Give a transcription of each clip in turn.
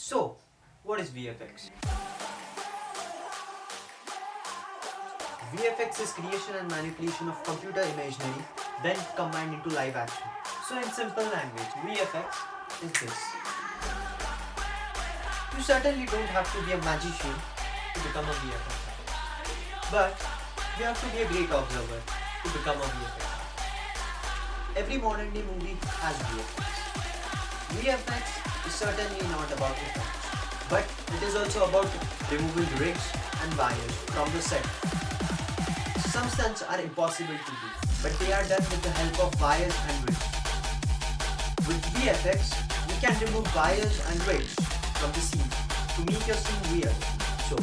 So, what is VFX? VFX is creation and manipulation of computer imagery, then combined into live action. So in simple language, VFX is this. You certainly don't have to be a magician to become a VFX artist. But you have to be a great observer to become a VFX artist. Every modern day movie has VFX. VFX is certainly not about effects, but it is also about removing rigs and wires from the set. Some stunts are impossible to do, but they are done with the help of wires and rigs. With VFX, you can remove wires and rigs from the scene to make your scene real. So,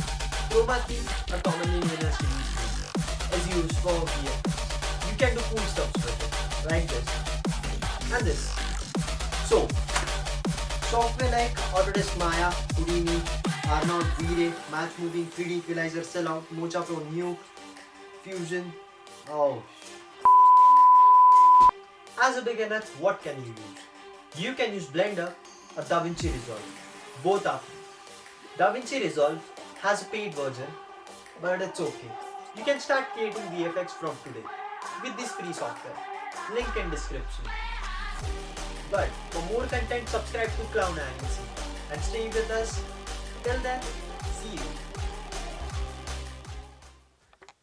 chroma key, or commonly known as green screen, is used for VFX. You can do cool stuff with it, like this and this. So, software like Autodesk Maya, Houdini, Arnold, V-Ray, Match Moving, 3D Equalizer, Sellout, Mocha Pro, Nuke, Fusion. Oh. As a beginner, what can you use? You can use Blender or DaVinci Resolve. Both are free. DaVinci Resolve has a paid version, but it's okay. You can start creating VFX from today with this free software. Link in description. But for more content, subscribe to Clown Animation and stay with us. Till then, see you.